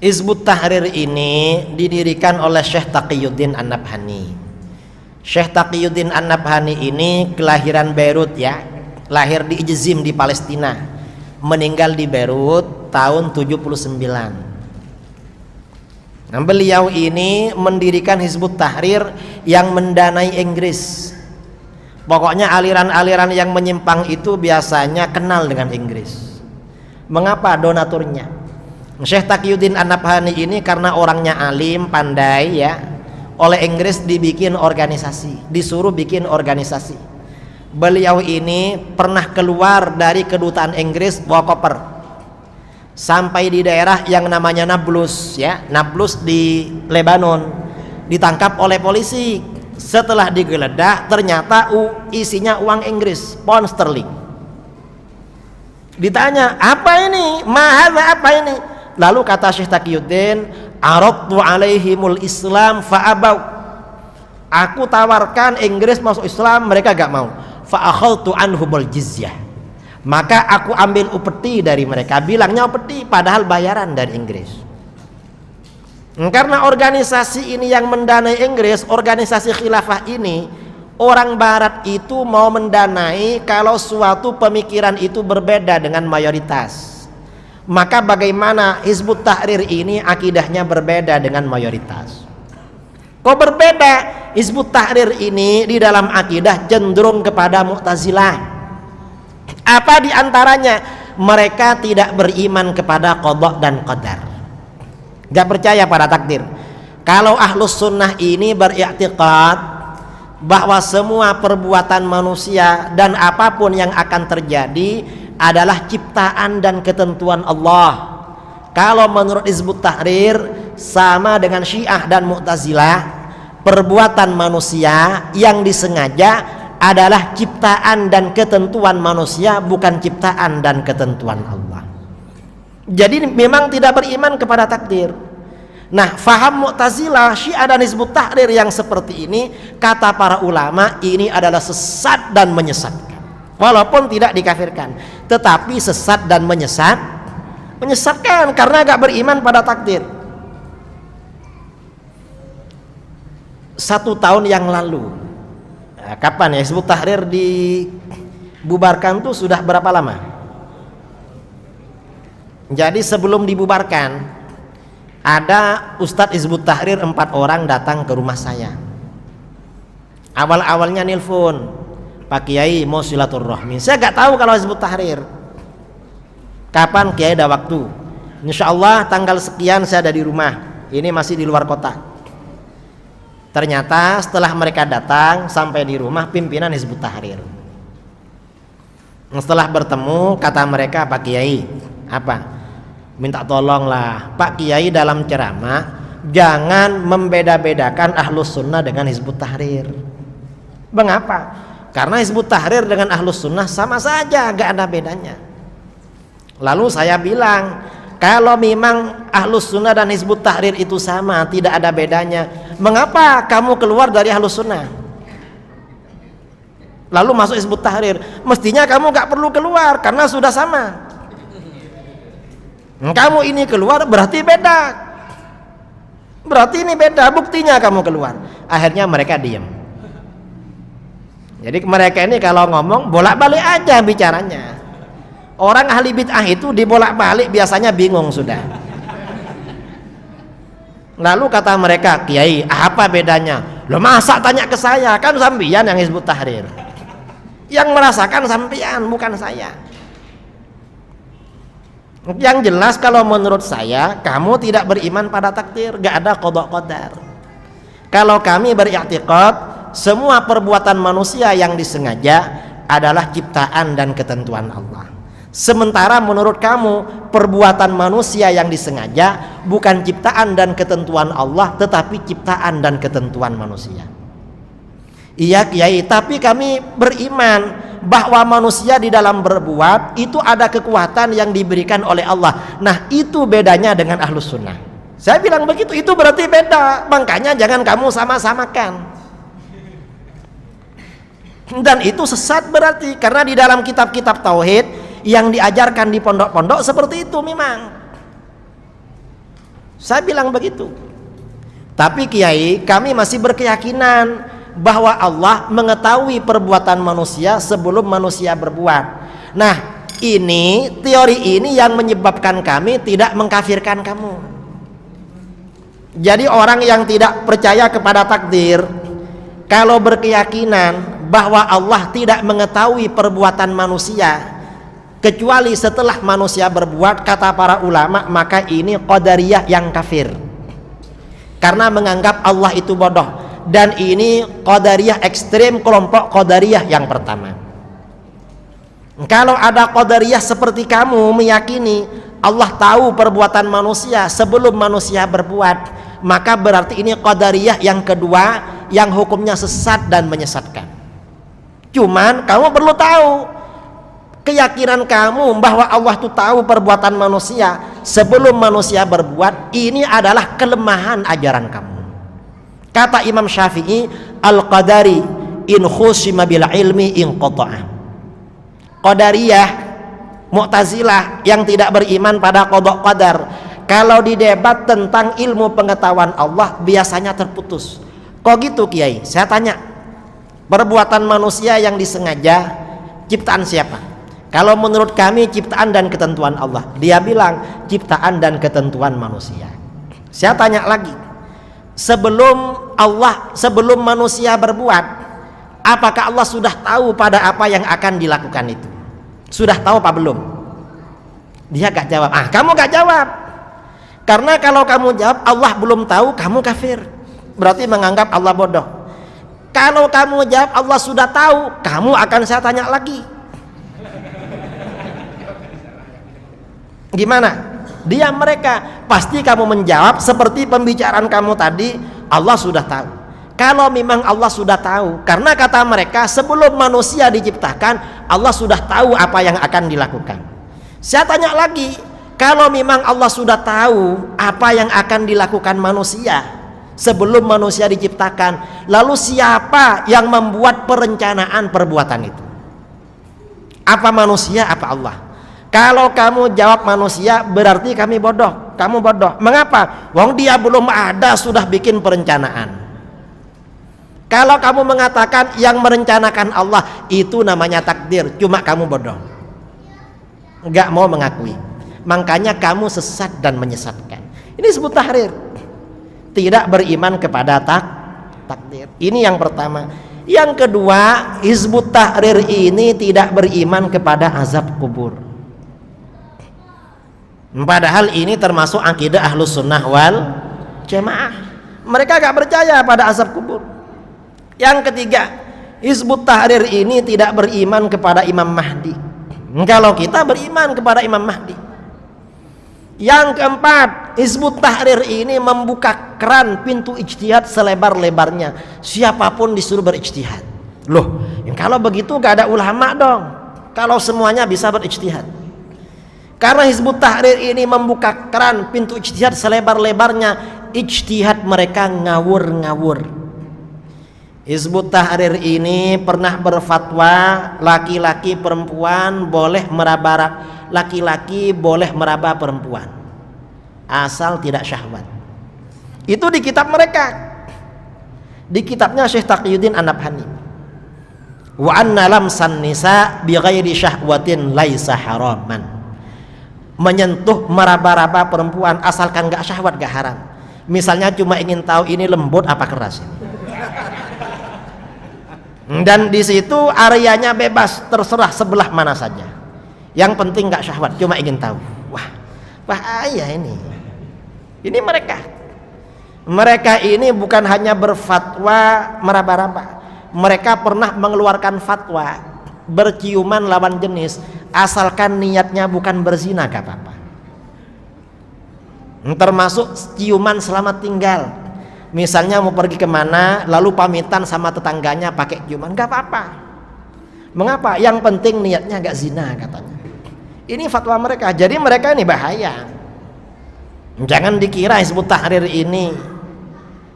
Hizbut Tahrir ini didirikan oleh Syekh Taqiyuddin An-Nabhani. Syekh Taqiyuddin An-Nabhani ini kelahiran Beirut ya, lahir di Ijzim di Palestina, meninggal di Beirut tahun 79. Nah, beliau ini mendirikan Hizbut Tahrir yang mendanai Inggris. Pokoknya aliran-aliran yang menyimpang itu biasanya kenal dengan Inggris. Mengapa? Donaturnya. Syekh Taqiyuddin An-Nabhani ini karena orangnya alim, pandai ya, oleh Inggris dibikin organisasi, disuruh bikin organisasi. Beliau ini pernah keluar dari kedutaan Inggris bawa koper sampai di daerah yang namanya Nablus ya, Nablus di Lebanon, ditangkap oleh polisi. Setelah digeledah ternyata isinya uang Inggris, pound sterling. Ditanya, apa ini? Mahadza, apa ini? Lalu kata Syekh Taqiyuddin, aradtu alaihimul Islam fa'abau. Aku tawarkan Inggris masuk Islam, mereka gak mau. Fa'akhadtu anhumul jizyah. Maka aku ambil upeti dari mereka. Bilangnya upeti padahal bayaran dari Inggris. Karena organisasi ini yang mendanai Inggris, organisasi khilafah ini, orang barat itu mau mendanai kalau suatu pemikiran itu berbeda dengan mayoritas. Maka bagaimana Hizbut Tahrir ini akidahnya berbeda dengan mayoritas? Kok berbeda? Hizbut Tahrir ini di dalam akidah cenderung kepada Mu'tazilah. Apa diantaranya? Mereka tidak beriman kepada qada dan qadar, gak percaya pada takdir. Kalau Ahlus Sunnah ini beriktikad bahwa semua perbuatan manusia dan apapun yang akan terjadi adalah ciptaan dan ketentuan Allah. Kalau menurut Hizbut Tahrir sama dengan Syiah dan Mu'tazilah, perbuatan manusia yang disengaja adalah ciptaan dan ketentuan manusia, bukan ciptaan dan ketentuan Allah. Jadi memang tidak beriman kepada takdir. Nah, faham Mu'tazilah, Syiah dan Hizbut Tahrir yang seperti ini, kata para ulama, ini adalah sesat dan menyesatkan. Walaupun tidak dikafirkan, tetapi sesat dan menyesatkan karena gak beriman pada takdir. 1 tahun yang lalu, nah, kapan ya Hizbut Tahrir dibubarkan tuh sudah berapa lama? Jadi sebelum dibubarkan, ada Ustadz Hizbut Tahrir 4 orang datang ke rumah saya. Awal-awalnya nelpon, Pak Kiai mau silaturahmi. Saya gak tahu kalau Hizbut Tahrir. Kapan Kiai ada waktu? Insya Allah tanggal sekian saya ada di rumah. Ini masih di luar kota. Ternyata setelah mereka datang sampai di rumah pimpinan Hizbut Tahrir. Setelah bertemu kata mereka, Pak Kiai, apa? Minta tolonglah Pak Kiai dalam ceramah jangan membeda-bedakan Ahlus Sunnah dengan Hizbut Tahrir. Mengapa? Karena Hizbut Tahrir dengan Ahlus Sunnah sama saja, gak ada bedanya. Lalu saya bilang, kalau memang Ahlus Sunnah dan Hizbut Tahrir itu sama, tidak ada bedanya, mengapa kamu keluar dari Ahlus Sunnah lalu masuk Hizbut Tahrir? Mestinya kamu gak perlu keluar karena sudah sama. Kamu ini keluar berarti beda, berarti ini beda, buktinya kamu keluar. Akhirnya mereka diam. Jadi mereka ini kalau ngomong bolak-balik aja bicaranya. Orang ahli bid'ah itu dibolak-balik biasanya bingung sudah. Lalu kata mereka, Kiai, apa bedanya? Loh masa tanya ke saya? Kan sampeyan yang Hizbut Tahrir. Yang merasakan sampeyan, bukan saya. Yang jelas kalau menurut saya, kamu tidak beriman pada takdir, gak ada qada qadar. Kalau kami beriktikad semua perbuatan manusia yang disengaja adalah ciptaan dan ketentuan Allah. Sementara menurut kamu perbuatan manusia yang disengaja bukan ciptaan dan ketentuan Allah, tetapi ciptaan dan ketentuan manusia. Iya Kiai, tapi kami beriman bahwa manusia di dalam berbuat itu ada kekuatan yang diberikan oleh Allah. Nah, itu bedanya dengan Ahlus Sunnah. Saya bilang begitu, itu berarti beda. Makanya jangan kamu sama-samakan. Dan itu sesat berarti, karena di dalam kitab-kitab tauhid yang diajarkan di pondok-pondok seperti itu memang. Saya bilang begitu. Tapi Kiai, kami masih berkeyakinan bahwa Allah mengetahui perbuatan manusia sebelum manusia berbuat. Nah, ini teori ini yang menyebabkan kami tidak mengkafirkan kamu. Jadi orang yang tidak percaya kepada takdir, kalau berkeyakinan bahwa Allah tidak mengetahui perbuatan manusia kecuali setelah manusia berbuat, kata para ulama, maka ini qadariyah yang kafir, karena menganggap Allah itu bodoh. Dan ini qadariyah ekstrim, kelompok qadariyah yang pertama. Kalau ada qadariyah seperti kamu meyakini Allah tahu perbuatan manusia sebelum manusia berbuat, maka berarti ini qadariyah yang kedua, yang hukumnya sesat dan menyesatkan. Cuman kamu perlu tahu, keyakinan kamu bahwa Allah itu tahu perbuatan manusia sebelum manusia berbuat, ini adalah kelemahan ajaran kamu. Kata Imam Syafi'i, al-qadari in khusima bil ilmi in qata'ah. Qadariyah, Mu'tazilah yang tidak beriman pada qada qadar, kalau didebat tentang ilmu pengetahuan Allah biasanya terputus. Kok gitu Kiai? Saya tanya, perbuatan manusia yang disengaja ciptaan siapa? Kalau menurut kami ciptaan dan ketentuan Allah. Dia bilang ciptaan dan ketentuan manusia. Saya tanya lagi, sebelum manusia berbuat, apakah Allah sudah tahu pada apa yang akan dilakukan itu? Sudah tahu apa belum? Dia gak jawab. Kamu gak jawab. Karena kalau kamu jawab Allah belum tahu, kamu kafir. Berarti menganggap Allah bodoh. Kalau kamu jawab Allah sudah tahu, kamu akan saya tanya lagi. Gimana? Dia mereka pasti kamu menjawab seperti pembicaraan kamu tadi, Allah sudah tahu. Kalau memang Allah sudah tahu, karena kata mereka sebelum manusia diciptakan Allah sudah tahu apa yang akan dilakukan. Saya tanya lagi, kalau memang Allah sudah tahu apa yang akan dilakukan manusia sebelum manusia diciptakan, lalu siapa yang membuat perencanaan perbuatan itu? Apa manusia, apa Allah? Kalau kamu jawab manusia, berarti kami bodoh. Kamu bodoh. Mengapa? Wong dia belum ada sudah bikin perencanaan. Kalau kamu mengatakan yang merencanakan Allah, itu namanya takdir. Cuma kamu bodoh, nggak mau mengakui. Makanya kamu sesat dan menyesatkan. Ini disebut tahrir. Tidak beriman kepada takdir. Ini yang pertama. Yang kedua, Hizbut Tahrir ini tidak beriman kepada azab kubur. Padahal ini termasuk akidah Ahlus Sunnah wal Jamaah. Mereka gak percaya pada azab kubur. Yang ketiga, Hizbut Tahrir ini tidak beriman kepada Imam Mahdi. Kalau kita beriman kepada Imam Mahdi. Yang keempat, Hizbut Tahrir ini membuka keran pintu ijtihad selebar-lebarnya. Siapapun disuruh berijtihad. Loh, kalau begitu gak ada ulama dong. Kalau semuanya bisa berijtihad. Karena Hizbut Tahrir ini membuka keran pintu ijtihad selebar-lebarnya, ijtihad mereka ngawur-ngawur. Hizbut Tahrir ini pernah berfatwa laki-laki perempuan boleh meraba, laki-laki boleh meraba perempuan asal tidak syahwat. Itu di kitab mereka, di kitabnya Syekh Taqiyuddin An-Nabhani. Wa anna lamsan nisa bi ghairi syahwatin laisa haraman. Menyentuh meraba-raba perempuan asalkan gak syahwat gak haram. Misalnya cuma ingin tahu ini lembut apa keras ini. Dan di situ areanya bebas, terserah sebelah mana saja. Yang penting gak syahwat, cuma ingin tahu. Wah, bahaya ini. Ini mereka ini bukan hanya berfatwa meraba-raba. Mereka pernah mengeluarkan fatwa berciuman lawan jenis asalkan niatnya bukan berzina gak apa-apa. Termasuk ciuman selamat tinggal. Misalnya mau pergi kemana lalu pamitan sama tetangganya pakai ciuman, gak apa-apa. Mengapa? Yang penting niatnya gak zina katanya. Ini fatwa mereka. Jadi mereka ini bahaya. Jangan dikira Hizbut Tahrir ini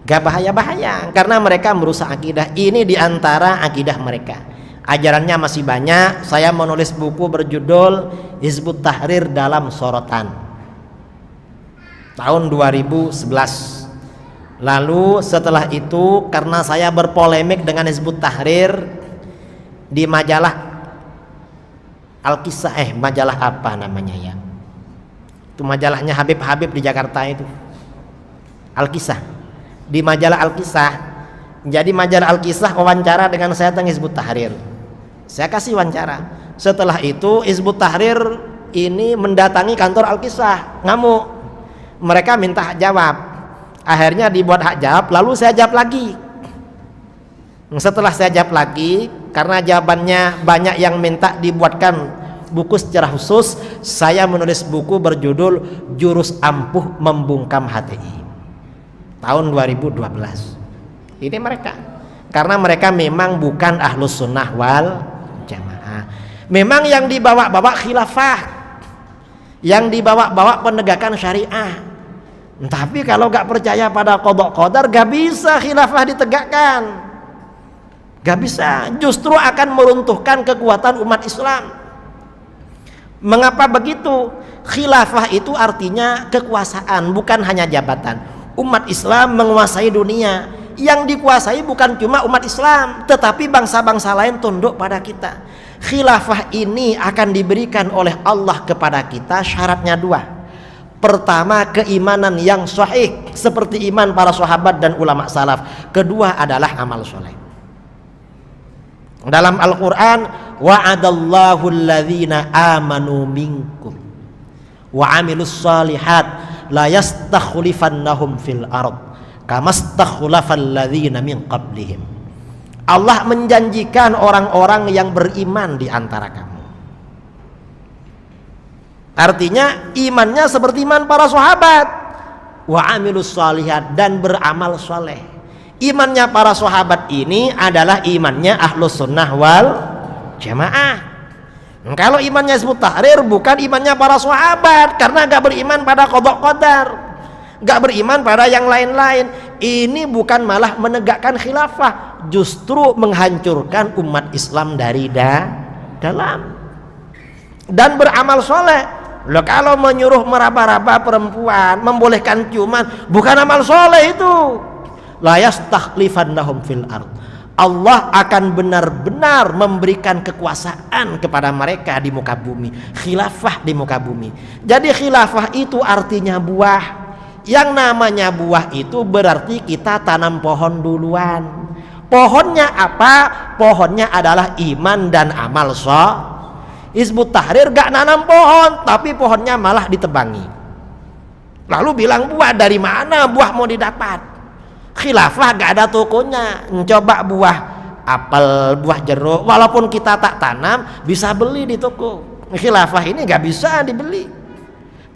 gak bahaya-bahaya, karena mereka merusak akidah. Ini diantara akidah mereka. Ajarannya masih banyak. Saya menulis buku berjudul Hizbut Tahrir dalam Sorotan. tahun 2011. Lalu setelah itu karena saya berpolemik dengan Hizbut Tahrir di majalah Al-Kisah, majalah apa namanya ya, itu majalahnya Habib di Jakarta itu, Al-Kisah, di majalah Al-Kisah. Jadi majalah Al-Kisah wawancara dengan saya tentang Hizbut Tahrir, saya kasih wawancara. Setelah itu Hizbut Tahrir ini mendatangi kantor Al-Kisah, ngamuk, mereka minta hak jawab. Akhirnya dibuat hak jawab, lalu saya jawab lagi. Setelah saya jawab lagi, karena jawabannya banyak yang minta dibuatkan buku secara khusus, saya menulis buku berjudul Jurus Ampuh Membungkam HTI tahun 2012. Ini mereka, karena mereka memang bukan Ahlus Sunnah wal Jamaah. Memang yang dibawa-bawa khilafah, yang dibawa-bawa penegakan syariah. Tapi kalau gak percaya pada qada qadar, gak bisa khilafah ditegakkan, gak bisa, justru akan meruntuhkan kekuatan umat Islam. Mengapa begitu? Khilafah itu artinya kekuasaan, bukan hanya jabatan. Umat Islam menguasai dunia, yang dikuasai bukan cuma umat Islam, tetapi bangsa-bangsa lain tunduk pada kita. Khilafah ini akan diberikan oleh Allah kepada kita, syaratnya dua. Pertama, keimanan yang sahih seperti iman para sahabat dan ulama salaf. Kedua adalah amal soleh. Dalam Al-Quran, wa'adallahu alladhina amanu minkum wa amilus salihat la yastakhlifannahum fil ard kama stakhlafal ladzina min qablihim. Allah menjanjikan orang-orang yang beriman di antara kamu. Artinya imannya seperti iman para sahabat, wa amilus shalihat, dan beramal soleh. Imannya para sahabat ini adalah imannya Ahlus Sunnah wal Jamaah. Kalau imannya Hizbut Tahrir bukan imannya para sahabat, karena gak beriman pada qada qadar, gak beriman pada yang lain-lain. Ini bukan malah menegakkan khilafah, justru menghancurkan umat Islam dari dalam. Dan beramal soleh. Loh, kalau menyuruh meraba-raba perempuan, membolehkan ciuman, bukan amal soleh itu. La yastakhlifannahum fil ard. Allah akan benar-benar memberikan kekuasaan kepada mereka di muka bumi, khilafah di muka bumi. Jadi khilafah itu artinya buah. Yang namanya buah itu berarti kita tanam pohon duluan. Pohonnya apa? Pohonnya adalah iman dan amal soleh. Hizbut Tahrir gak nanam pohon, tapi pohonnya malah ditebangi. Lalu bilang buah, dari mana buah mau didapat? Khilafah gak ada tokonya. Coba buah apel, buah jeruk, walaupun kita tak tanam, bisa beli di toko. Khilafah ini gak bisa dibeli.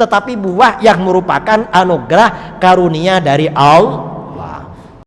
Tetapi buah yang merupakan anugerah karunia dari Allah